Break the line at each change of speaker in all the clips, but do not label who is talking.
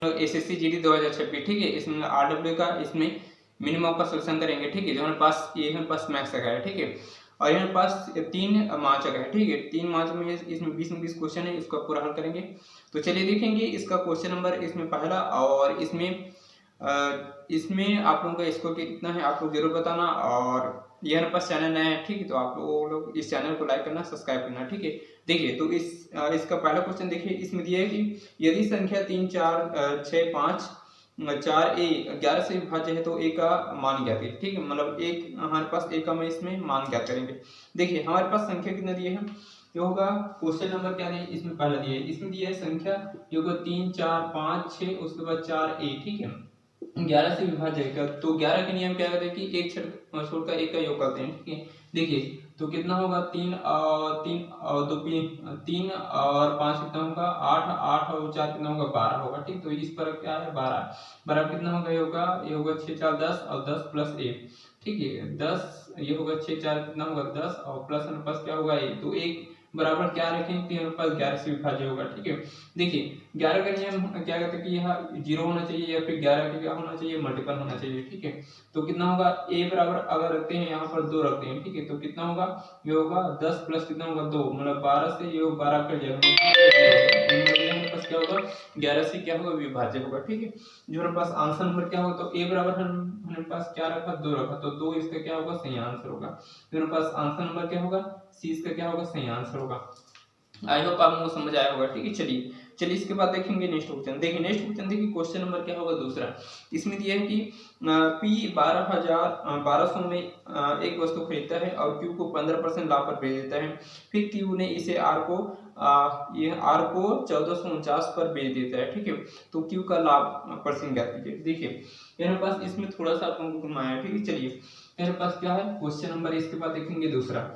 SSC GD 2026, ठीक है। इसमें आरडब्ल्यू का इसमें मिनिमम का सोल्यूशन करेंगे, ठीक है। जो हमारे पास ये हमारे पास मैथ्स का है, ठीक है। और ये हमारे पास 3 मार्च का है, ठीक है। 3 मार्च में इसमें 20 में 20 क्वेश्चन है, इसको पूरा हल करेंगे। तो चलिए देखेंगे इसका क्वेश्चन नंबर इसमें पहला, और इसमें आप लोगों का स्कोर कितना है आप लोग जरूर बताना। और ये हमारे पास चैनल नया है, ठीक है। तो आप लोग इस चैनल को लाइक करना, सब्सक्राइब करना, ठीक है। देखिए तो इसका पहला क्वेश्चन देखिए, इसमें दिया है कि यदि संख्या 3 4 6 5 4 ए 11 से विभाज्य है तो ए का मान ज्ञात है, ठीक है। मतलब एक हमारे पास ए का मैं इसमें मान ज्ञात करेंगे। देखिए हमारे पास संख्या कितना दिए हैं, ये होगा क्वेश्चन नंबर क्या है इसमें पहला दिया है, इसमें दिया है संख्या ये होगा 3 4 5 6 उसके बाद 4 ए, ठीक है। 11 से विभाज्य है, तो 11 के नियम क्या कहते हैं कि एक छोड़कर एक का योग करते हैं, ठीक है। देखिए तो कितना होगा 3 और 3 और 2 3 और 5 कितना होगा 8 8 और 4 कितना होगा 12 होगा, ठीक। तो इस पर क्या है 12 12 कितना होगा, ये होगा 6 4 10 और 10 प्लस 1, ठीक है। 10 ये होगा 6 4 कितना होगा 10 और प्लस हमारे पास क्या होगा 1, तो 1 बराबर क्या रखेंगे कि हमारे पास 11 से विभाज्य होगा, ठीक है। देखिए 11 का नियम क्या कहते हैं कि यहाँ 0 होना चाहिए या फिर 11 का क्या होना चाहिए मल्टीपल होना चाहिए, ठीक है। तो कितना होगा a बराबर अगर रखते हैं यहाँ पर 2 रखते हैं, ठीक है। तो कितना होगा ये होगा 10 प्लस कितना होगा 2 मतलब 12 से ये 12 कट जाएगा, हमारे पास क्या होगा 11 से क्या होगा विभाज्य होगा, ठीक है। जो हमारे पास आंसर नंबर क्या होगा, तो a बराबर हमारे पास क्या रखा 2 रखा, तो 2 इसका क्या होगा सही आंसर होगा। तो हमारे पास आंसर नंबर क्या होगा सी इसका क्या होगा सही आंसर होगा। आई होप आप लोगों को समझ आया होगा, ठीक है। चलिए इसके बाद देखेंगे नेक्स्ट क्वेश्चन। देखिए नेक्स्ट क्वेश्चन देखिए क्वेश्चन नंबर क्या होगा दूसरा। इसमें दिया है कि P 1200 में एक वस्तु खरीदता है और Q को 15% लाभ पर बेच देता है। फिर Q ने इसे R को 1449 पर बेच देता है, ठीक है। तो Q का लाभ परसेंट ज्ञात कीजिए। देखिए मेरे पास इसमें थोड़ा सा आप लोगों को घुमाया है, ठीक है। चलिए मेरे पास क्या है क्वेश्चन नंबर, इसके बाद देखेंगे दूसरा।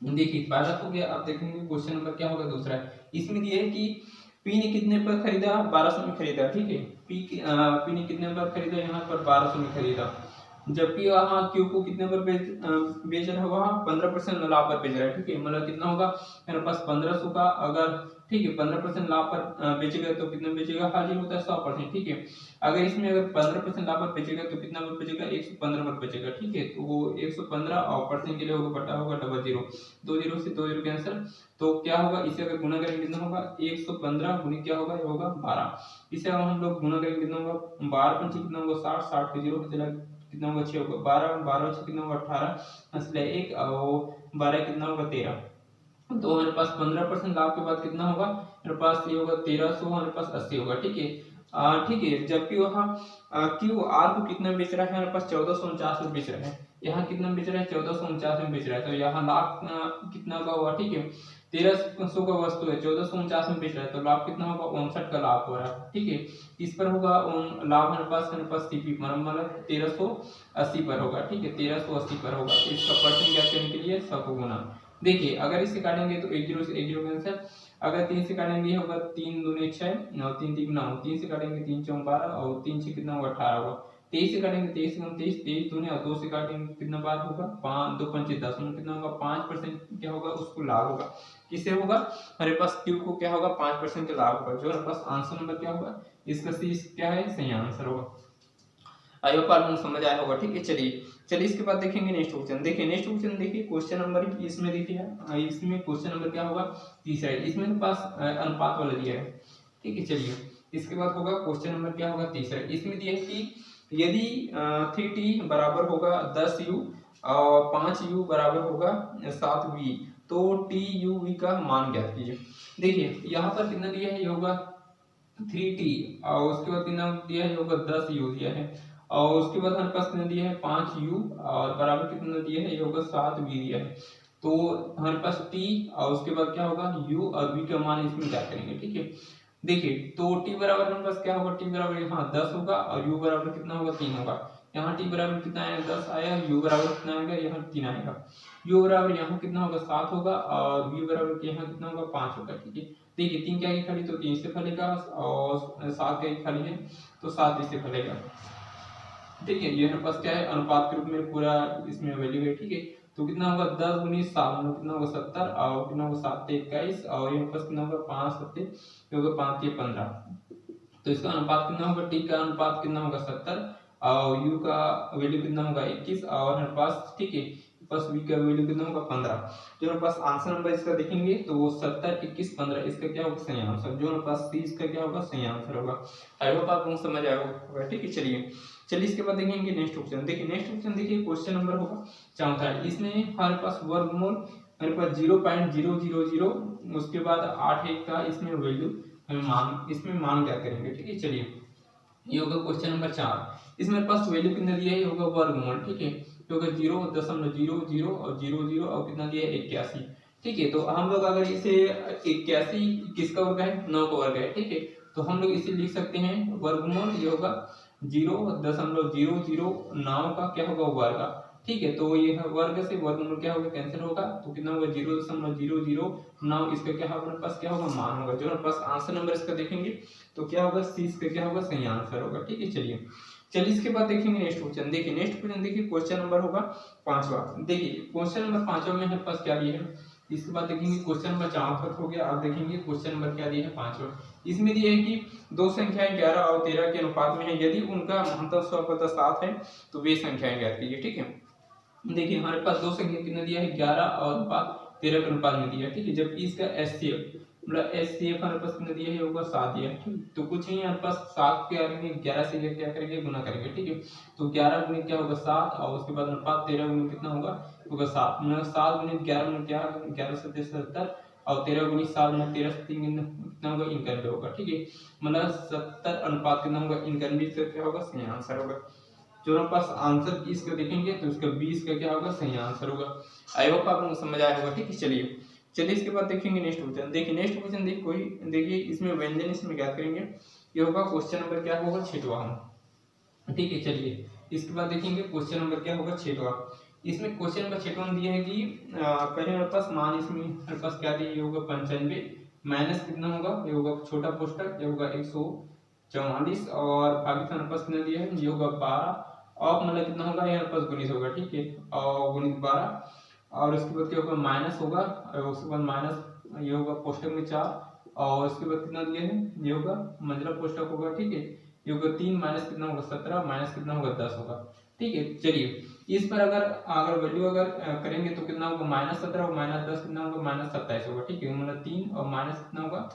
देखिए पहला तो क्या आप देखेंगे क्वेश्चन नंबर क्या होगा दूसरा। इसमें दिया है कि पी ने कितने पर खरीदा 1200 में खरीदा, ठीक है। पी ने कितने पर खरीदा यहाँ पर 1200 में खरीदा, जबकि वहाँ क्यू को कितने पर बेच रहा है वहाँ 15% लाभ पर बेच रहा है, ठीक है। मतलब कितना होगा मेरे पास 1500 का अगर, ठीक है 15% लाभ पर बेचेगा तो कितना बेचेगा, हाजिर होता है 100%, ठीक है। अगर इसमें अगर 15% लाभ पर बेचेगा तो कितना पर बेचेगा 115 पर बेचेगा, ठीक है। तो वो 115 और परसेंट के लिए होगा बटा होगा 00 2 0 से 2 0 कैंसिल, तो क्या होगा इसे अगर गुना करेंगे कितना होगा 115 गुनी क्या होगा ये होगा 12। इसे अगर हम लोग गुना करेंगे कितना होगा 12 पंच कितना होगा 60 60 के 0 चला कितना होगा 6 होगा 12 12 6 कितना होगा 18 असले 1 और 12 कितना होगा 13। तो हमारे पास 15% लाभ के बाद कितना होगा मेरे पास ये होगा 1300 हमारे पास 80 होगा, ठीक है। ठीक है जबकि वहाँ क्यू आर को कितना बेच रहा है हमारे पास 1449 में बेच रहा है, यहाँ कितना बेच रहा है 1449 में बेच रहा है, तो यहाँ लाभ कितना का हुआ, ठीक है। 1300 का वस्तु है 1449 में बेच रहा है तो लाभ कितना होगा 59 का लाभ हो रहा है, ठीक है। इस पर होगा लाभ हमारे पास सीपी मतलब 1380 पर होगा, ठीक है 1380 पर होगा। इसका परसेंट क्या करने के लिए 100 को गुना। देखिए अगर इसे काटेंगे तो 1 0 से 1 0 कैंसिल, अगर 3 से काटेंगे ये होगा 3 दूनी 6 और 3 3 9 3 से काटेंगे 3 4 12 और 3 6 कितना होगा 18 होगा। 23 से काटेंगे 23 23 23 दूनी और 2 से काटेंगे कितना बार होगा 5 2 5 10 कितना होगा 5% क्या होगा उसको लाभ होगा। किससे होगा हमारे पास क्यू को क्या होगा 5% का लाभ होगा। जो हमारे पास आंसर नंबर क्या होगा इसका सी क्या है सही आंसर होगा। आई होप आप लोग समझ आया होगा, ठीक है। चलिए इसके बाद देखेंगे नेक्स्ट क्वेश्चन। देखिए नेक्स्ट क्वेश्चन देखिए क्वेश्चन नंबर इसमें देखिए इसमें क्वेश्चन नंबर क्या होगा तीसरा है, इसमें तो पास अनुपात वाला दिया है, ठीक है। चलिए इसके बाद होगा क्वेश्चन नंबर क्या होगा तीसरा, इसमें दिया है कि यदि 3t बराबर होगा 10u और 5u बराबर होगा 7v तो tuv का मान ज्ञात कीजिए। देखिए यहाँ पर कितना दिया है ये होगा 3t और उसके बाद कितना दिया है होगा 10u दिया है और उसके बाद हमारे पास कितना दिया है 5u और बराबर कितना दिया है ये होगा 7v दिया है। तो हमारे पास t और उसके बाद क्या होगा u और v का मान इसमें क्या करेंगे, ठीक है। देखिए तो t बराबर हमारे पास क्या होगा t बराबर यहाँ 10 होगा और u बराबर कितना होगा 3 होगा। यहाँ t बराबर कितना आएगा 10 आया, u बराबर कितना आएगा यहाँ 3 आएगा, u बराबर यहाँ कितना होगा 7 होगा और v बराबर यहाँ कितना होगा 5 होगा, ठीक है। देखिए 3 क्या की खाली तो 3 से फलेगा और 7 क्या की खाली है तो 7 इससे फलेगा, ठीक है। ये हमारे पास क्या है अनुपात के रूप में पूरा इसमें वैल्यू है, ठीक है। तो कितना होगा 10 गुनी 7 मतलब कितना होगा 70 और कितना होगा 7 21 और यहाँ पास कितना होगा 5 7 होगा 5 3 15 तो इसका अनुपात कितना होगा, टी का अनुपात कितना होगा 70 और यू का वैल्यू कितना होगा 21 और हमारे पास ठीक है बस वी का वैल्यू कितना होगा 15। जो हमारे पास आंसर नंबर इसका देखेंगे तो वो 70 21 15 इसका क्या होगा सही आंसर, जो हमारे पास सी इसका क्या होगा सही आंसर होगा। आई होप आपको समझ आया होगा। ठीक है चलिए इसके बाद देखेंगे नेक्स्ट क्वेश्चन। देखिए नेक्स्ट क्वेश्चन देखिए क्वेश्चन नंबर होगा 64। इसमें हमारे पास वर्गमूल हमारे पास 0.000 उसके बाद 8 1 का इसमें वैल्यू मान इसमें मान क्या करेंगे। ठीक है चलिए ये होगा क्वेश्चन नंबर 4। इसमें मेरे पास वैल्यू कितना दिया है, ये होगा वर्गमूल। ठीक है तो होगा 0.00 और 00 और कितना दिया है 81। ठीक है तो हम लोग अगर इसे 81 किसका वर्ग है 9 का वर्ग है। ठीक है तो हम लोग इसे लिख सकते हैं वर्गमूल ये होगा 0.009 का क्या होगा वर्ग। ठीक है तो ये वर्ग से वर्गमूल क्या होगा कैंसिल होगा तो कितना होगा 0.009 इसका क्या होगा हमारे पास क्या होगा मान होगा। जो हमारे पास आंसर नंबर इसका देखेंगे तो क्या होगा सी इसका क्या होगा सही आंसर होगा। ठीक है चलिए इसके बाद देखेंगे नेक्स्ट क्वेश्चन। देखिए नेक्स्ट क्वेश्चन देखिए क्वेश्चन नंबर होगा 5वां। देखिए क्वेश्चन नंबर 5वां में हमारे पास क्या दिया है, इसके बाद देखेंगे क्वेश्चन नंबर 64 हो गया। अब देखेंगे क्वेश्चन नंबर क्या दिया है 5वां। इसमें दिया है कि दो संख्याएं 11 और 13 के अनुपात में है, यदि उनका महत्तम 100/7 है तो वे संख्याएं ज्ञात कीजिए। ठीक है देखिए हमारे पास दो संख्या कितना दिया है 11 और अनुपात 13 के अनुपात में दिया है। ठीक है जबकि इसका एचसीएफ मतलब एचसीएफ हमारे पास कितना दिया है होगा 7 दिया है। ठीक तो कुछ नहीं हमारे पास 7 क्या करेंगे 11 से क्या करेंगे गुना करेंगे। ठीक है तो 11 गुणित क्या होगा 7 और उसके बाद अनुपात 13 गुणित कितना होगा 7 मतलब 7 गुणित 11 में क्या 11 से 70 और 13 गुणित 7 में 13 से 3 कितना होगा 91 होगा। ठीक है मतलब 70 अनुपात कितना होगा 91 से क्या होगा सही आंसर होगा। जो हमारे पास आंसर इसका देखेंगे तो इसका 20 का क्या होगा सही आंसर होगा। आई होप आप लोगों को समझ आया होगा। ठीक है चलिए इसके बाद देखेंगे नेक्स्ट क्वेश्चन। देखिए नेक्स्ट क्वेश्चन देखिए इसमें व्यंजन इसमें ज्ञात करेंगे। ये होगा क्वेश्चन नंबर क्या होगा 6वां। ठीक है चलिए इसके बाद देखेंगे क्वेश्चन नंबर क्या होगा 6वां। इसमें क्वेश्चन नंबर 6वां दिया है कि पहले हमारे पास मान इसमें हमारे पास क्या दिया ये होगा 95 माइनस कितना होगा ये होगा छोटा पोस्टर ये होगा 144 और बाकी हमारे पास कितना दिया है ये होगा 12 और मतलब कितना होगा यहाँ पास 19 होगा। ठीक है और 19 12 और उसके बाद क्या होगा माइनस होगा और उसके बाद माइनस ये होगा पोस्टक में 4 और उसके बाद कितना दिया है ये होगा मंझला पोस्टक होगा। ठीक है ये होगा 3 माइनस कितना होगा 17 माइनस कितना होगा 10 होगा। ठीक है चलिए इस पर अगर वैल्यू अगर करेंगे तो कितना होगा -17 और -10 कितना होगा -27 होगा। ठीक है मतलब 3 और माइनस कितना होगा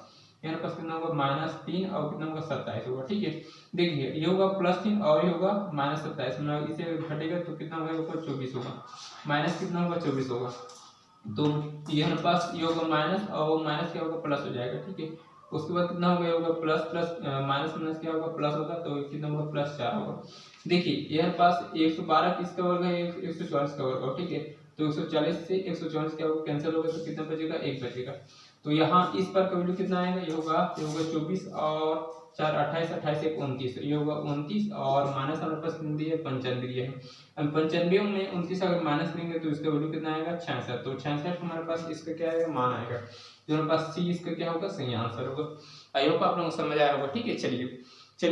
यहाँ पास कितना होगा -3 और कितना होगा 27 होगा। ठीक है देखिए ये होगा +3 और ये होगा -27 मतलब इसे घटेगा तो कितना होगा 24 होगा माइनस कितना होगा 24 होगा। तो ये हमारे पास ये होगा माइनस और माइनस क्या होगा प्लस हो जाएगा। ठीक है उसके बाद कितना होगा ये होगा प्लस प्लस माइनस माइनस क्या होगा प्लस होगा तो कितना होगा +4 होगा। देखिए ये हमारे पास 112 किसका वर्ग है 144 का वर्ग। ठीक है तो 140 से 144 क्या होगा कैंसिल होगा तो कितना बचेगा 1 बचेगा। तो यहाँ इस पर का वैल्यू कितना आएगा ये होगा 24 और 4 28 28 1 29 ये होगा 29 और माइनस हमारे पास कितनी है 95 दिया है। अब 95 में 29 अगर माइनस करेंगे तो इसका वैल्यू कितना आएगा 66। तो 66 हमारे पास इसका क्या आएगा मान आएगा। जो हमारे पास सी इसका क्या होगा सही आंसर होगा। आई होप आप लोगों को समझ आया होगा। ठीक है चलिए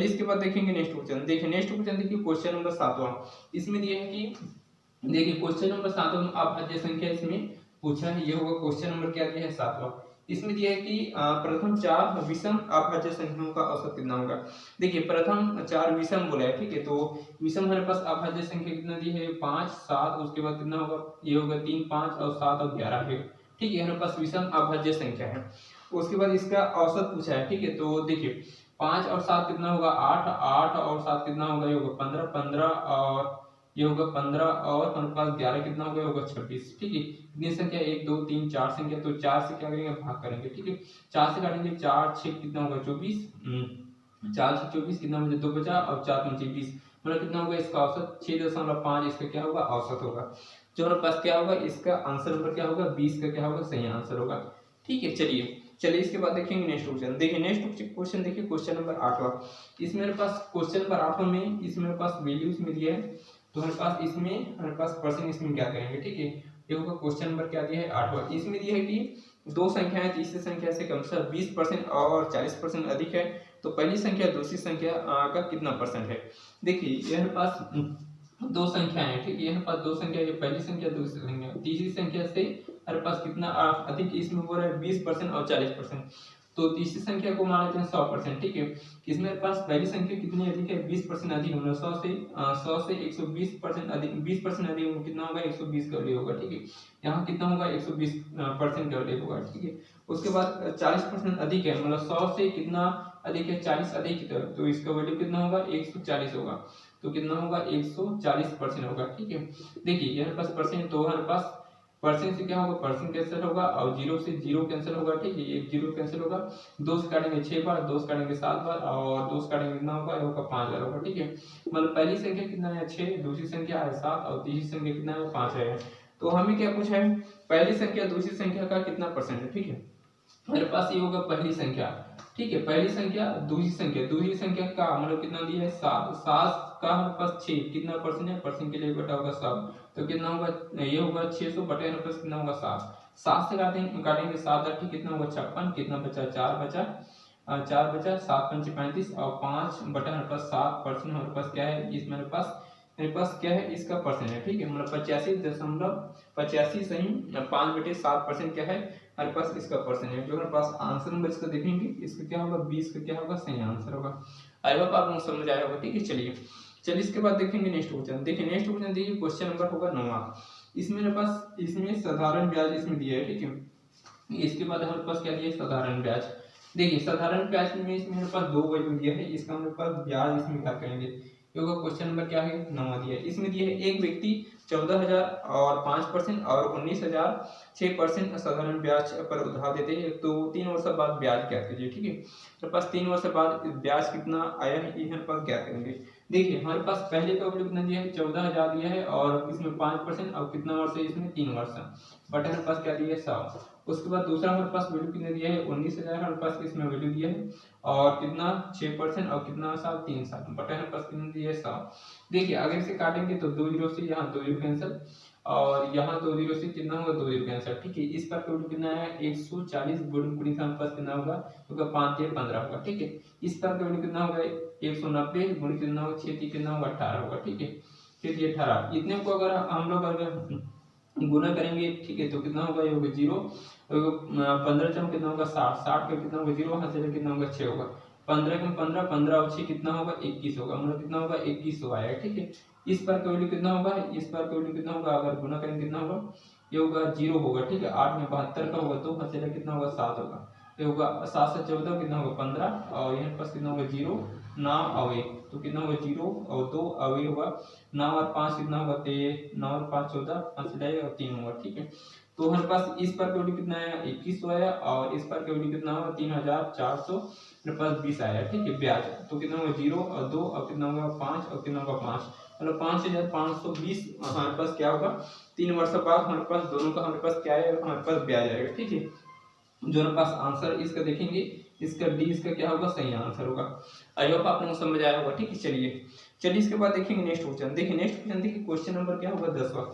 इसके बाद देखेंगे नेक्स्ट क्वेश्चन। देखिए नेक्स्ट क्वेश्चन देखिए क्वेश्चन नंबर 7वां। इसमें दिया है कि देखिए क्वेश्चन नंबर 7वां में अभाज्य संख्या इसमें पूछा है। ये होगा क्वेश्चन नंबर क्या दिया है 7वां। इसमें दिया है कि प्रथम 4 विषम अभाज्य संख्याओं का औसत कितना होगा। देखिए प्रथम 4 विषम बोला है। ठीक है तो विषम हमारे पास अभाज्य संख्या कितना दी है 5 7 उसके बाद कितना होगा ये होगा 3 5 और 7 और 11 है। ठीक है हमारे पास विषम अभाज्य संख्या है। उसके बाद इसका औसत पूछा है। ठीक है तो देखिए 5 और 7 कितना होगा 8 8 और 7 कितना होगा ये होगा 15 15 और ये होगा 15 और हमारे पास 11 कितना होगा होगा 26। ठीक है कितनी संख्या 1 2 3 4 संख्या तो 4 से क्या करेंगे भाग करेंगे। ठीक है 4 से काटेंगे 4 6 कितना होगा 24 4 से 24 कितना मुझे 2 बचा और 4 5 20 मतलब कितना होगा इसका औसत 6.5 इसका क्या होगा औसत होगा। जो हमारे पास क्या होगा इसका आंसर नंबर क्या होगा 20 का क्या होगा सही आंसर होगा। ठीक है चलिए इसके बाद देखेंगे नेक्स्ट क्वेश्चन। देखिए नेक्स्ट क्वेश्चन देखिए क्वेश्चन नंबर 8वां। इसमें मेरे पास क्वेश्चन नंबर 8वां में इसमें मेरे पास वैल्यूज में दिया है तो हमारे पास इसमें हमारे पास परसेंट इसमें क्या करेंगे। ठीक है ये होगा क्वेश्चन नंबर क्या दिया है 8वां। इसमें दिया है कि दो संख्याएं तीसरी संख्या से क्रमशः 20% और 40% अधिक है तो पहली संख्या दूसरी संख्या का कितना परसेंट है। देखिए यहाँ पास दो संख्याएं हैं। ठीक है यहाँ पास दो संख्या है पहली संख्या दूसरी संख्या तीसरी संख्या से हमारे पास कितना अधिक इसमें हो रहा है 20% और 40%। तो तीसरी संख्या को मान लेते हैं 100%, ठीक है। इसमें मेरे पास पहली संख्या कितनी अधिक है, 20% अधिक, मतलब 100 से 120% अधिक, 20% अधिक होगा, कितना होगा 120 का वैल्यू होगा, ठीक है। यहाँ कितना होगा 120% का वैल्यू होगा, ठीक है। उसके बाद 40% अधिक है, मतलब 100 से कितना अधिक है, 40 अधिक की तरफ, तो इसका वैल्यू कितना होगा 140 होगा, तो कितना होगा 140% होगा, ठीक है। देखिए यहाँ पास परसेंट, तो हमारे पास परसेंट से क्या होगा, परसेंट कैंसिल होगा और जीरो से जीरो कैंसिल होगा, ठीक है। एक जीरो कैंसिल होगा, दो से काटेंगे 6 बार, दो से काटेंगे 7 बार और दो से काटेंगे कितना होगा, ये होगा 5 बार होगा, ठीक है। मतलब पहली संख्या कितना है 6, दूसरी संख्या है 7 और तीसरी संख्या कितना है 5 है। तो हमें क्या पूछा है, पहली संख्या दूसरी संख्या का कितना परसेंट है, ठीक है। हमारे पास ये होगा पहली संख्या, ठीक है, पहली संख्या, दूसरी संख्या का मतलब कितना दिया है 7, 7 का हमारे पास 6, कितना परसेंट है, परसेंट के लिए बटा होगा 7, तो कितना होगा, ये होगा 600 बटे हमारे पास कितना होगा 7, 7 से काटेंगे 7 8 कितना होगा 56, कितना बचा 4 बचा, 7 5 35 और 5 बटा हमारे पास 7% हमारे पास क्या है, इसमें मेरे पास क्या है इसका परसेंट है, ठीक है। मतलब 85.85 सही 5/7% क्या है हमारे पास इसका परसेंट है। जो हमारे पास आंसर नंबर इसका देखेंगे, इसका क्या होगा 20 का क्या होगा सही आंसर होगा। आई होप आप लोग समझ आया होगा, ठीक है। चलिए इसके बाद देखेंगे नेक्स्ट क्वेश्चन। देखिए नेक्स्ट क्वेश्चन देखिए, क्वेश्चन नंबर होगा 9वां। इसमें मेरे पास इसमें साधारण ब्याज इसमें दिया है, ठीक है। इसके बाद हमारे पास क्या दिया है, साधारण ब्याज। देखिए साधारण ब्याज में इसमें मेरे पास 2 वैल्यू दिया है, इसका मेरे पास ब्याज इसमें क्या करेंगे, क्योंकि क्वेश्चन नंबर क्या है 9वां दिया है। इसमें दिया है एक व्यक्ति 14,000 और 5% और 19,000 6% साधारण ब्याज पर उधार देते हैं, तो 3 वर्ष बाद ब्याज ज्ञात कीजिए, ठीक है। हमारे पास 3 वर्ष बाद ब्याज कितना आया है ये हमारे पास ज्ञात करेंगे। देखिए हमारे पास पहले का वैल्यू कितना दिया है 14,000 दिया है और इसमें 5% और कितना वर्ष है इसमें 3 वर्ष, बट हमारे पास क्या दिया है 100। उसके बाद दूसरा हमारे पास वैल्यू कितना दिया है 19,000 हमारे पास इसमें वैल्यू दिया है और कितना 6% और कितना साल 3 साल, बट हमारे पास कितना दिया है 100। देखिए अगर इसे काटेंगे तो 2 जीरो से यहाँ 2 जीरो कैंसिल और यहाँ 2 जीरो से कितना होगा 2 जीरो कैंसिल, ठीक है। इस पर वैल्यू कितना है 140 गुणन 20 हमारे पास कितना होगा, क्योंकि 5 3 15 होगा, ठीक है। इस पर वैल्यू कितना होगा 190 गुणित कितना होगा 6 कितना होगा 18 होगा, ठीक है। चलिए 18 इतने को अगर हम लोग अगर गुना करेंगे, ठीक है, तो कितना होगा ये होगा 0, 15 जम कितना होगा 60, 60 का कितना होगा 0, वहां से कितना होगा 6 होगा, 15 कम 15, 15 और 6 कितना होगा 21 होगा, मतलब कितना होगा 2100 आया, ठीक है। इस पर का वैल्यू कितना होगा, इस पर का वैल्यू कितना होगा, अगर गुना करेंगे कितना होगा, ये होगा 0 होगा, ठीक है। 8 में 72 का होगा तो वहां कितना होगा 7 होगा, ये होगा 7 से 14 कितना होगा 15 और यहाँ पास कितना होगा 0 9 और 1, तो कितना होगा 0 और 2 और 1 होगा 9 और 5 कितना होगा 9 और 5 14, 5 से जाएगा और 3 होगा, ठीक है। तो हमारे पास इस पर का वैल्यू कितना आया 2100 आया और इस पर का वैल्यू कितना होगा 3400 मेरे पास 20 आया, ठीक है। ब्याज तो कितना होगा 0 और 2 और कितना होगा 5 और कितना होगा 5, मतलब 5520 हमारे पास क्या होगा 3 वर्ष बाद हमारे पास दोनों का हमारे पास क्या है हमारे पास ब्याज आएगा, ठीक है। जो हमारे पास आंसर इसका देखेंगे, इसका डी इसका क्या होगा सही आंसर होगा। आई होप आप लोगों को समझ आया होगा, ठीक है। चलिए इसके बाद देखेंगे नेक्स्ट क्वेश्चन। देखिए नेक्स्ट क्वेश्चन देखिए क्वेश्चन नंबर क्या होगा 10वां।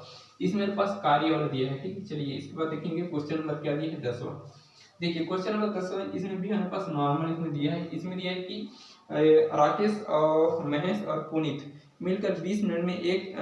इसमें मेरे पास कार्य वाला दिया है, ठीक है। चलिए इसके बाद देखेंगे क्वेश्चन नंबर क्या दिया है 10वां। देखिए क्वेश्चन नंबर 10वां इसमें भी हमारे पास नॉर्मल इसमें दिया है। इसमें दिया है कि राकेश और महेश और पुनीत मिलकर 20 मिनट में एक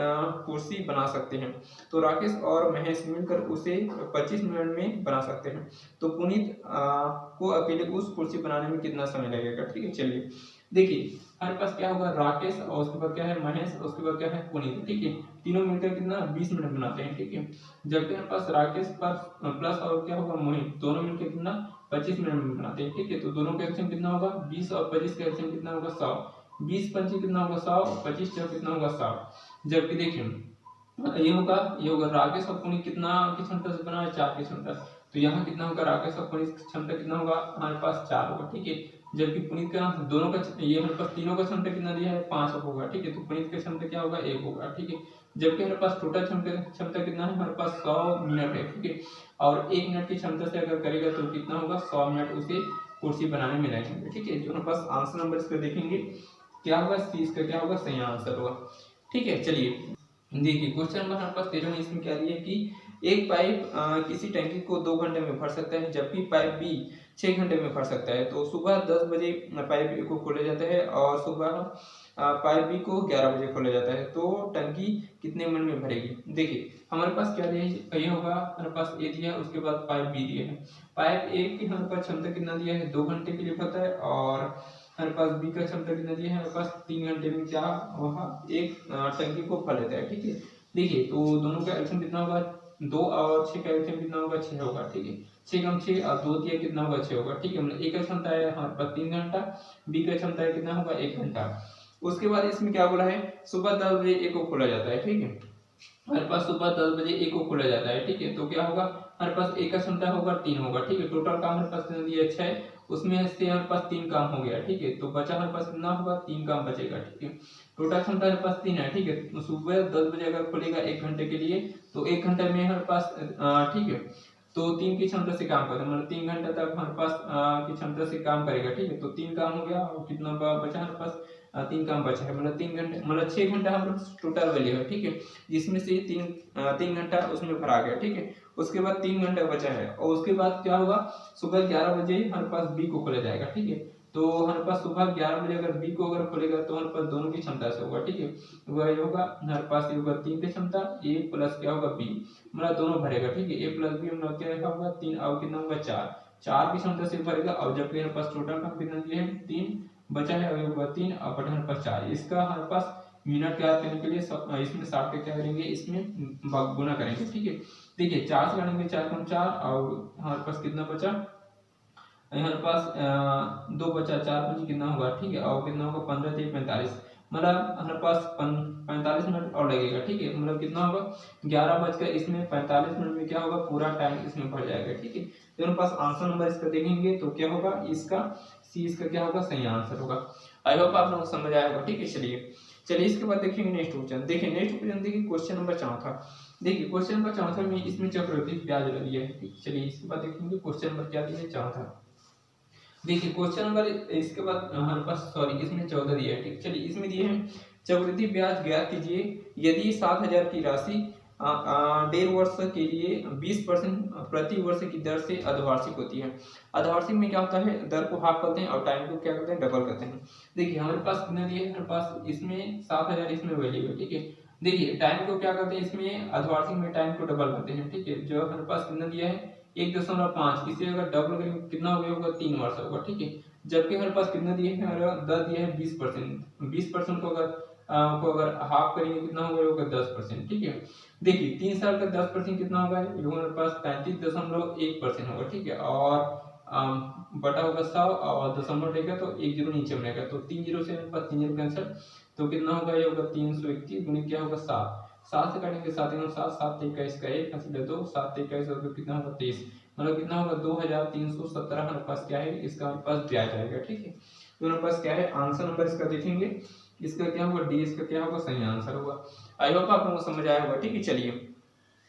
कुर्सी बना सकते हैं, तो राकेश और महेश मिलकर उसे 25 मिनट में बना सकते हैं, तो पुनीत को अकेले उस कुर्सी बनाने में कितना समय लगेगा, ठीक है। चलिए देखिए हमारे पास क्या होगा राकेश और उसके बाद क्या है महेश और उसके बाद क्या है पुनीत, ठीक है। तीनों मिलकर कितना 20 मिनट बनाते हैं, ठीक है। जबकि हमारे पास राकेश प्लस और क्या होगा मोहित दोनों मिलकर कितना 25 मिनट में बनाते हैं, ठीक है। तो दोनों का एलसीएम कितना होगा 20 और 25 का एलसीएम कितना होगा 100, 20 पंचे कितना होगा 100 और 25 चौक कितना होगा 100। जबकि देखिए ये होगा राकेश और पुनीत कितना की क्षमता से बना है 4 की क्षमता, तो यहाँ कितना होगा राकेश और पुनीत की क्षमता कितना होगा हमारे पास 4 होगा, ठीक है। जबकि पुनीत का दोनों का ये हमारे पास तीनों का क्षमता कितना दिया है 5 होगा, ठीक है। तो पुनीत की क्षमता क्या होगा 1 होगा, ठीक है। जबकि हमारे पास टोटल क्षमता कितना है हमारे पास 100 मिनट है, ठीक है। और 1 मिनट की क्षमता से अगर करेगा तो कितना होगा 100 मिनट उसे कुर्सी बनाने में लगेंगे, ठीक है। जो हमारे पास आंसर नंबर इसका देखेंगे क्या होगा सी इसका क्या होगा सही आंसर होगा, ठीक है। चलिए देखिए क्वेश्चन नंबर हमारे पास 13 में इसमें क्या दिया कि एक पाइप किसी टंकी को 2 घंटे में भर सकता है, जबकि पाइप बी 6 घंटे में भर सकता है। तो सुबह 10 बजे पाइप ए को खोला जाता है और सुबह पाइप बी को 11 बजे खोला जाता है, तो टंकी कितने मिनट में भरेगी। देखिए हमारे पास क्या दिया है, ये होगा हमारे पास ए दिया है, उसके बाद पाइप बी दिया है। पाइप ए की हमारे पास क्षमता कितना दिया है, 2 घंटे के लिए भरता है, और हमारे पास बी का क्षमता कितना दिया है, हमारे पास 3 घंटे में क्या वहाँ एक टंकी को भर लेता है। ठीक है, देखिए तो दोनों का एल्सियम कितना होगा, 2 और 6 का एल्सियम कितना होगा, 6 होगा। ठीक है, 6 कम 6 और 2 दिया कितना होगा, 6 होगा। ठीक है, मतलब ए का क्षमता है हमारे पास 3 घंटा, बी का क्षमता है कितना होगा, 1 घंटा। उसके बाद इसमें क्या बोला है, सुबह 10 बजे ए को खोला जाता है। ठीक है, हमारे पास सुबह 10 बजे ए को खोला जाता है। ठीक है, तो क्या होगा, हमारे पास ए का क्षमता होगा 3 होगा। ठीक है, टोटल काम हमारे पास कितना दिया है, 6, उसमें से हमारे पास 3 काम हो गया। ठीक है, तो बचा हमारे पास कितना होगा, 3 काम बचेगा। ठीक है, टोटल क्षमता हमारे पास 3 है। ठीक है, तो सुबह 10 बजे अगर खोलेगा 1 घंटे के लिए, तो 1 घंटे में हमारे पास ठीक है, तो 3 की क्षमता से काम करता है, मतलब 3 घंटे तक हमारे पास की क्षमता से काम करेगा। ठीक है, तो 3 काम हो गया, और कितना बचा हमारे पास, 3 काम बचा है, मतलब 3 घंटे, मतलब 6 घंटा हमारे पास टोटल वैल्यू है। ठीक है, जिसमें से 3 घंटा उसमें भरा गया। ठीक है, उसके बाद 3 घंटा बचा है, और उसके बाद क्या होगा, सुबह 11 बजे हमारे पास बी को खोला जाएगा। ठीक है, तो हमारे पास सुबह 11 बजे अगर बी को अगर खोलेगा, तो हमारे पास दोनों की क्षमता से होगा। ठीक है, वह ये होगा हमारे पास, ये होगा 3 की क्षमता, ए प्लस क्या होगा बी, मतलब दोनों भरेगा। ठीक है, ए प्लस बी मतलब क्या होगा, 3, और कितना होगा 4 की क्षमता से भरेगा, और जबकि हमारे पास टोटल काम कितना दिया है, 3 बचा है, और ये होगा 3 और बटा हमारे पास 4। इसका हमारे पास मिनट याद करने के लिए इसमें 60 का क्या करेंगे, इसमें गुना करेंगे। ठीक है, देखिए 4 से काटेंगे, 4 कम 4, और हमारे पास कितना बचा, हमारे पास 2 बचा, 4 5 कितना होगा। ठीक है, और कितना होगा, 15 3 45, मतलब हमारे पास 45 मिनट और लगेगा। ठीक है, मतलब कितना होगा, 11 बजकर इसमें 45 मिनट में क्या होगा, पूरा टाइम इसमें भर जाएगा। ठीक है, तो हमारे पास आंसर नंबर इसका देखेंगे तो क्या होगा, इसका सी, इसका क्या होगा, सही आंसर होगा। आई होप आप लोगों को समझ आया होगा। ठीक है, चलिए इसके बाद देखेंगे नेक्स्ट क्वेश्चन। देखिए नेक्स्ट क्वेश्चन, देखिए क्वेश्चन नंबर 4। देखिए क्वेश्चन नंबर 4 में इसमें चक्रवृद्धि ब्याज दर दिया है। चलिए इसके बाद देखेंगे क्वेश्चन नंबर क्या दिया है, 4। देखिए क्वेश्चन नंबर इसके बाद हमारे पास, सॉरी इसमें 14 दिया है। ठीक, चलिए इसमें दिए हैं, चक्रवृद्धि ब्याज ज्ञात कीजिए यदि 7,000 की राशि 1.5 वर्ष के लिए 20% प्रति वर्ष की दर से अर्धवार्षिक होती है। अर्धवार्षिक में क्या होता है, दर को हाफ करते हैं और टाइम को क्या करते हैं, डबल करते हैं। देखिए हमारे पास कितना दिया है, हमारे पास इसमें 7,000 इसमें वैल्यू है। ठीक है, देखिए टाइम को क्या करते हैं, इसमें अर्धवार्षिक में टाइम को डबल करते हैं। ठीक है, जो हमारे पास कितना दिया है, 1.5, इसे अगर डबल करेंगे कितना हो गया होगा, 3 वर्ष होगा। ठीक है, जबकि हमारे पास कितना दिया है, हमारा दर दिया है 20%। 20% को अगर हाफ करेंगे कितना हो गया होगा, 10%। ठीक है, देखिए 3 साल का 10% कितना होगा, ये हमारे पास 35.1% होगा। ठीक है, और बटा होगा 100, और दशमलव रहेगा तो 1 जीरो नीचे में रहेगा, तो 3 जीरो से हमारे पास 3 जीरो कैंसिल, तो कितना होगा, ये होगा 321 गुणित क्या होगा, 7 से काटेंगे, 7 1 7, 7 23 का 1 हासिल 2, 7 23 और कितना होगा 23, मतलब कितना होगा 2317 हमारे पास क्या है, इसका हमारे पास ब्याज आएगा। ठीक है, तो हमारे पास क्या है, आंसर नंबर इसका देखेंगे, इसका क्या होगा, डी, इसका क्या होगा, सही आंसर होगा। आई होप आप लोगों को समझ आया होगा। ठीक है, चलिए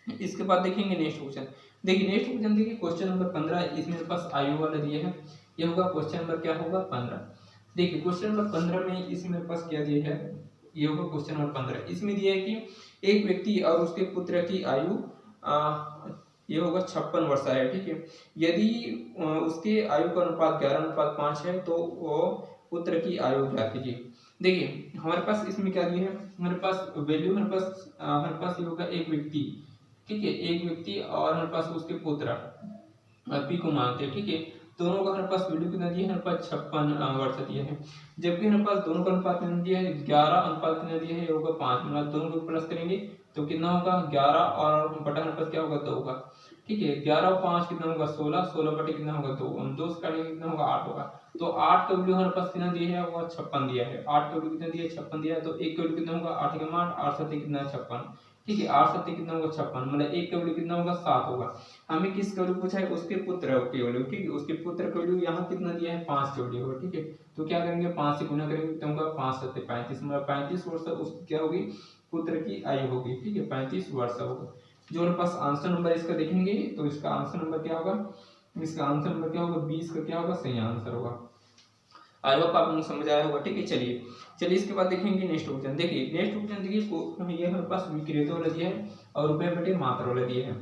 इसके बाद देखेंगे नेक्स्ट क्वेश्चन। देखिए नेक्स्ट क्वेश्चन, देखिए क्वेश्चन नंबर 15, इसमें मेरे पास आयु वाला दिए है, ये होगा क्वेश्चन नंबर क्या होगा, 15। देखिए क्वेश्चन नंबर 15 में इसमें मेरे पास क्या दिया है, ये होगा क्वेश्चन नंबर 15। इसमें दिया है कि एक व्यक्ति और उसके पुत्र की आयु ये होगा 56 वर्ष है। ठीक है, यदि उसके आयु का अनुपात 11:5 है, तो वो पुत्र की आयु ज्ञात कीजिए। देखिए हमारे पास इसमें क्या दिया है, हमारे पास वैल्यू, हमारे पास ये होगा एक व्यक्ति। ठीक है, एक व्यक्ति और हमारे पास उसके पुत्र पी को मानते हैं। ठीक है, दोनों का हमारे पास वैल्यू कितना दिया है, हमारे पास 56 वर्ष दिया है, जबकि हमारे पास दोनों का अनुपात कितना दिया है, 11 अनुपात कितना दिया है, ये होगा 5, मतलब दोनों को प्लस करेंगे तो कितना होगा, 11 और बटा हमारे पास क्या होगा, 2 होगा। ठीक है, 11 और 5 कितना होगा, 16, 16 बटे कितना होगा, 2, हम 2 से काटेंगे कितना होगा, 8 होगा। तो 8 का वैल्यू हमारे पास कितना दिया है, वो 56 दिया है। 8 का वैल्यू कितना दिया है, 56 दिया है, तो 1 का वैल्यू कितना होगा, 8 के 8, 8 7 कितना है, 56। ठीक है, 8 7 कितना होगा, 56, मतलब 1 का वैल्यू कितना होगा, 7 होगा। हमें किस का वैल्यू पूछा है, उसके पुत्र की वैल्यू। ठीक है, उसके पुत्र का वैल्यू यहाँ कितना दिया है, 5 का वैल्यू होगा। ठीक है, तो क्या करेंगे, 5 से गुना करेंगे तो होगा 5 7 35, मतलब 35 वर्ष उसकी क्या होगी, पुत्र की आयु होगी। ठीक है, 35 वर्ष होगा। जो हमारे पास आंसर नंबर इसका देखेंगे, तो इसका आंसर नंबर क्या होगा, इसका आंसर नंबर क्या होगा, 20 का क्या होगा, सही आंसर होगा। आई होप आप लोगों को समझ आया होगा। ठीक है, चलिए इसके बाद देखेंगे नेक्स्ट क्वेश्चन। देखिए नेक्स्ट क्वेश्चन, देखिए ये हमारे पास विक्रेता वाला दिया है और रुपए बटे मात्रा वाला दिया है।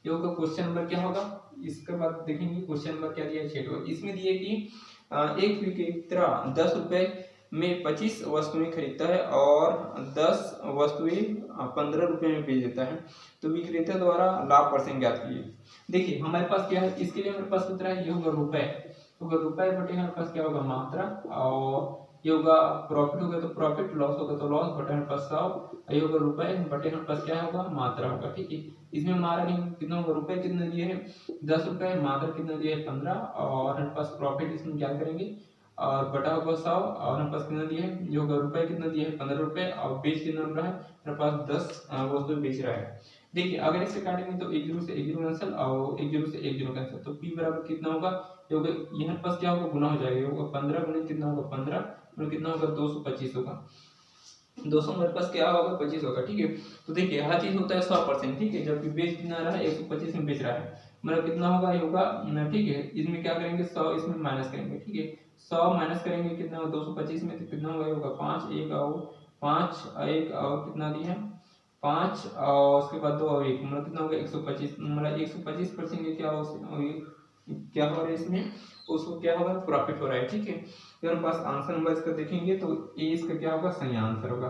ये होगा क्वेश्चन नंबर क्या होगा, इसके बाद देखेंगे क्वेश्चन नंबर क्या दिया है, 6। इसमें दिए कि एक विक्रेता 10 रुपए में 25 वस्तुएं खरीदता है और 10 वस्तुएं 15 रुपए में बेच देता है तो विक्रेता द्वारा लाभ परसेंट ज्ञात कीजिए। देखिए हमारे पास क्या है, इसके लिए हमारे पास सूत्र है, ये होगा रुपए, तो रुपए बटे हमारे पास क्या होगा मात्रा, और ये होगा प्रॉफिट होगा तो प्रॉफिट, लॉस होगा तो लॉस बटे हमारे पास 100, ये होगा रुपए बटे हमारे पास क्या होगा मात्रा होगा। ठीक है, इसमें हमारा कितना होगा, रुपए कितने दिए हैं 10 रुपए, मात्रा कितना दिया है 15, और हमारे पास प्रॉफिट इसमें क्या करेंगे और बटा होगा 100, और हमारे पास कितना दिया है, जो होगा रुपए कितना दिया है 15 रुपए, और बेच कितना रहा है हमारे पास 10 वस्तु बेच रहा है। देखिए अगर इससे काटेंगे तो 1 0 से 1 0 कैंसिल और 1 0 से 1 0 कैंसिल, तो p बराबर कितना होगा, ये होगा यहाँ पास क्या होगा गुना हो जाएगा, ये होगा 15 गुना कितना होगा 15 और कितना होगा 225 होगा, 200 हमारे पास क्या होगा 25 होगा। ठीक है, तो देखिए हर चीज होता है 100%, ठीक है, जबकि बेच कितना रहा है 125 में बेच रहा है, मतलब कितना होगा ये होगा, ठीक है, इसमें क्या करेंगे 100 इसमें माइनस करेंगे। ठीक है, 100 माइनस करेंगे कितना होगा 225 में, तो कितना होगा ये होगा 5 1 और 5 1 और कितना दिया 5 और उसके बाद 2 और 1, मतलब कितना होगा 125, मतलब 125% क्या क्या हो रहा है इसमें, उसको क्या होगा प्रॉफिट हो रहा है। ठीक है, तो हमारे पास आंसर नंबर इसका देखेंगे तो ए इसका क्या होगा सही आंसर होगा।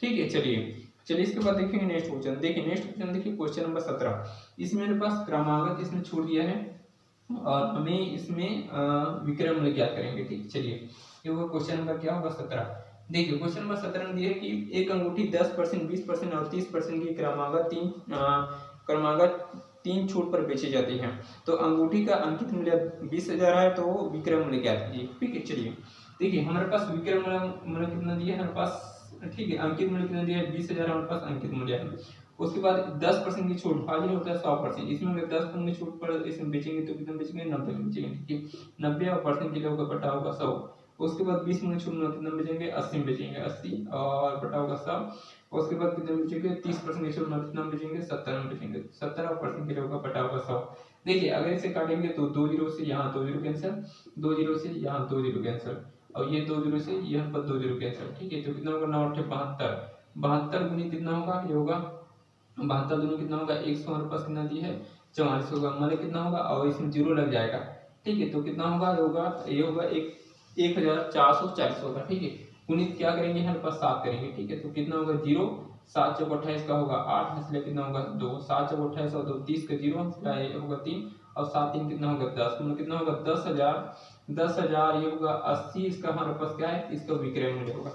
ठीक है, चलिए इसके बाद देखेंगे नेक्स्ट क्वेश्चन। देखिए नेक्स्ट क्वेश्चन देखिए क्वेश्चन नंबर 17, इसमें मेरे पास क्रमागत इसमें छोड़ दिया है और हमें इसमें विक्रम मूल्य क्या करेंगे। ठीक, चलिए ये वो क्वेश्चन नंबर क्या होगा 17। देखिए क्वेश्चन नंबर 17 में दिया है कि एक अंगूठी 10%, 20% और 30% की क्रमागत तीन छूट पर बेची जाती है, तो अंगूठी का अंकित मूल्य 20,000 है, तो विक्रय मूल्य क्या कीजिए। ठीक है, चलिए देखिए हमारे पास विक्रय मूल्य कितना दिया है हमारे पास, ठीक है, अंकित मूल्य कितना दिया है 20,000 हमारे पास अंकित मूल्य है। उसके बाद 10% की छूट, हाजिर होता है 100%, इसमें अगर 10% की छूट पर इसमें बेचेंगे तो कितना बेचेंगे 90 में बेचेंगे। ठीक है, 90 और परसेंट के लिए होगा बटा होगा 100। उसके बाद 20 में छूट कितना बेचेंगे 80 में बेचेंगे, 80 और बटा होगा 100। उसके बाद कितने बेचेंगे 30% की छूट कितना बेचेंगे 70 में बेचेंगे, 70 और परसेंट के लिए होगा बटा होगा 100। देखिए अगर इसे काटेंगे तो 2 0 से यहाँ 2 0 कैंसिल, 2 0 से यहाँ 2 0 कैंसिल, और ये 2 0 से यहाँ पर 2 0 कैंसिल। ठीक है, तो कितना होगा 9 8 72, 72 गुनी कितना होगा ये होगा 72 दुनी कितना होगा 100 हमारे पास कितना दिया है 44 होगा, मतलब कितना होगा और इसमें जीरो लग जाएगा। ठीक है, तो कितना होगा ये होगा 1440 होगा। ठीक है, गुणित क्या करेंगे हमारे पास 7 करेंगे। ठीक है, तो कितना होगा 0, 7 चौक 28 का होगा 8, इसलिए कितना होगा 2, 7 चौक 28 और 2 30 का 0 होगा 3 और 7 3 कितना होगा 10, मतलब कितना होगा 10,000 ये होगा 80, इसका हमारे पास क्या है इसका विक्रय मूल्य होगा।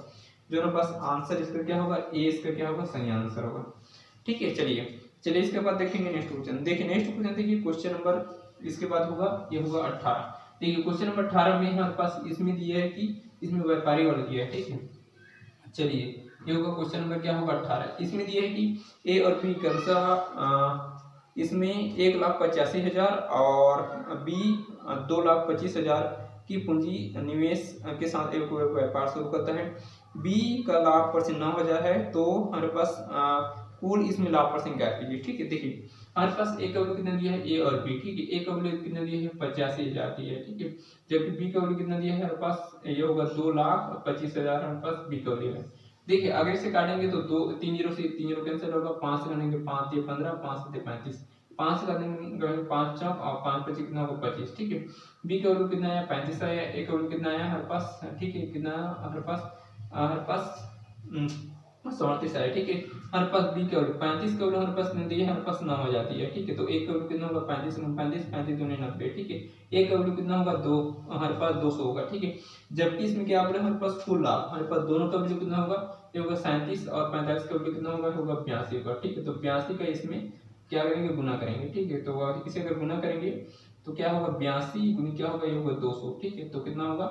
जो हमारे पास आंसर इसका क्या होगा ए इसका क्या होगा सही आंसर होगा। ठीक है, चलिए इसके बाद देखेंगे नेक्स्ट क्वेश्चन। देखिए नेक्स्ट क्वेश्चन देखिए क्वेश्चन नंबर इसके बाद होगा ये होगा 18। देखिए क्वेश्चन नंबर 18 में हमारे पास इसमें दिया है कि इसमें व्यापारी वाला दिया है। ठीक है, चलिए ये होगा क्वेश्चन नंबर क्या होगा 18। इसमें दिया है कि ए और बी क्रमशः इसमें 1,85,000 और बी 2,25,000 की पूंजी निवेश के साथ एक व्यापार शुरू करता है। बी का लाभ परसेंट 9,000 है, तो हमारे पास कुल इसमें लाभ परसेंट क्या कीजिए। ठीक है, देखिए हमारे पास ए का वैल्यू कितना दिया है ए और बी। ठीक है, ए का वैल्यू कितना दिया है 85,000 दिया है। ठीक है, जबकि बी का वैल्यू कितना दिया है हमारे पास ये होगा 2,25,000 हमारे पास बी का वैल्यू है। देखिए अगर इसे काटेंगे तो 2 3 0 से 3 0 कैंसिल होगा, 5 से काटेंगे 5 ये 15, 5 से 35, 5 से काटेंगे 5 चौक और 5 25 कितना होगा 25। ठीक है, बी का वैल्यू कितना है 35 आया, ए का वैल्यू कितना आया हमारे पास, ठीक है, कितना हमारे पास 37 आया। ठीक है, हमारे पास बी का वैल्यू 35 का वैल्यू हमारे पास नहीं दिया, हमारे पास 9 हो जाती है। ठीक है, तो एक का वैल्यू कितना होगा 35 35 दूनी 90। ठीक है, एक का वैल्यू कितना होगा 2, हमारे पास 200 होगा। ठीक है, जबकि इसमें क्या बोले हमारे पास फुल लाभ, हमारे पास दोनों का वैल्यू कितना होगा ये होगा 37 और 45 का वैल्यू कितना होगा 82 होगा। ठीक है, तो 82 का इसमें क्या करेंगे गुना करेंगे। ठीक है, तो इसे अगर गुना करेंगे तो क्या होगा 82 गुनी क्या होगा ये होगा 200। ठीक है, तो कितना होगा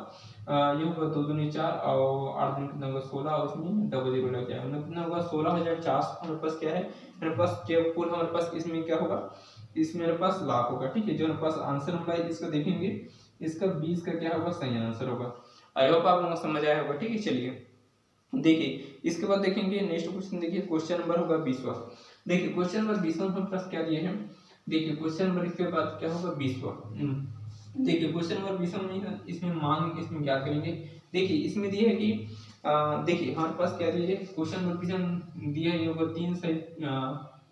ये होगा 2 दूनी 4 और 8 दूनी कितना होगा 16 और इसमें डबल जीरो लग जाएगा, मतलब कितना होगा 16,400 हमारे पास क्या है हमारे पास क्या कुल हमारे पास इसमें क्या होगा इसमें हमारे पास लाभ होगा। ठीक है, जो हमारे पास आंसर नंबर है इसका देखेंगे इसका 20 का क्या होगा सही आंसर होगा। आई होप आप लोगों को समझ आया होगा। ठीक है, चलिए देखिए इसके बाद देखेंगे नेक्स्ट क्वेश्चन। देखिए क्वेश्चन नंबर होगा 20वां। देखिए क्वेश्चन नंबर 20वां हमारे पास क्या दिए हैं, देखिए क्वेश्चन नंबर इसके बाद क्या होगा 20वां। देखिए क्वेश्चन नंबर 20वां में इसमें मान इसमें क्या करेंगे। देखिए इसमें दिया है कि देखिए हमारे पास क्या दिया है क्वेश्चन नंबर 20 दिया है ये होगा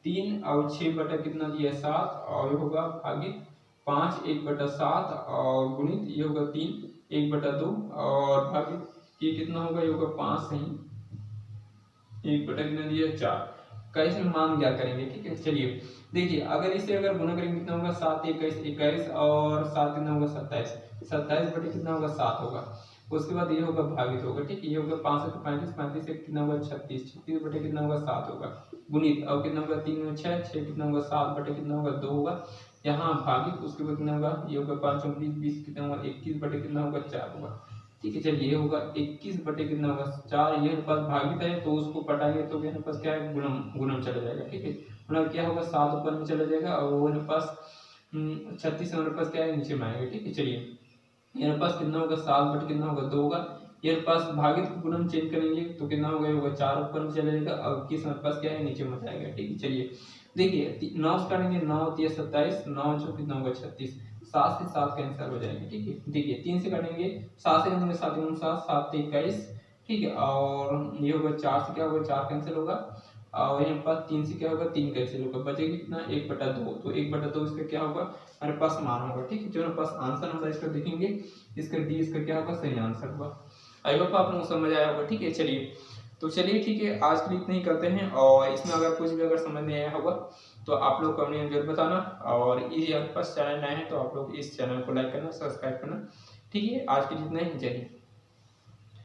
3 और 6 बटा कितना दिया है 7 और ये होगा भागित 5 1 बटा 7 और गुणित ये होगा 3 1 बटा 2 और भागित ये कितना होगा, ये होगा 5 सही 1 बटा कितना दिया 4 का इसमें मान क्या करेंगे। ठीक है, चलिए देखिए अगर इसे अगर गुना करेंगे कितना होगा 7 21 21 और 7 कितना होगा 27 27 बटे कितना होगा 7 होगा। उसके बाद ये होगा भागित होगा। ठीक है, ये होगा 5 से 35 35 से कितना होगा 36 36 बटे कितना होगा 7 होगा गुणित अब कितना होगा 3 में 6 6 कितना होगा 7 बटे कितना होगा 2 होगा यहाँ भागित उसके बाद कितना होगा ये होगा 5 20 20 कितना होगा 21 बटे कितना होगा 4 होगा। ठीक है, चलिए ये होगा 21 बटे कितना होगा 4 ये हमारे पास भागित है तो उसको पटाएंगे तो हमारे पास क्या है गुणम गुणम चला जाएगा। ठीक है, मतलब क्या होगा 7 ऊपर में चला जाएगा और वो हमारे पास 36 हमारे पास क्या है नीचे में आएगा। ठीक है, चलिए मेरे पास कितना होगा 7 बटे कितना होगा 2 होगा। ये पास भागित गुणन चेंज करेंगे तो कितना होगा, ये होगा 4 ऊपर में चला जाएगा और 21 हमारे पास क्या है नीचे में जाएगा। ठीक है, चलिए देखिए 9 से काटेंगे 9 3 27 9 जो कितना होगा 36 7 से 7 कैंसिल हो जाएंगे। ठीक है, देखिए 3 से काटेंगे 7 से काटेंगे 7 दूनी 7 7 21। ठीक है, और ये होगा 4 से क्या होगा 4 कैंसिल होगा और यहाँ पास 3 से क्या होगा 3 कैंसिल होगा बचेगा कितना 1 बटा 2 तो 1 बटा 2 इसका क्या होगा हमारे पास मान होगा। ठीक है, जो हमारे पास आंसर होगा इसका देखेंगे इसका डी इसका क्या होगा सही आंसर होगा। आई होप आप लोगों को समझ आया होगा। ठीक है, चलिए तो चलिए ठीक है आज के लिए इतना ही करते हैं और इसमें अगर कुछ भी अगर समझ नहीं आया होगा तो आप लोग कमेंट में जरूर बताना और यदि आपके पास चैनल नया है तो आप लोग इस चैनल को लाइक करना सब्सक्राइब करना। ठीक है, आज के लिए इतना ही, जय हिंद।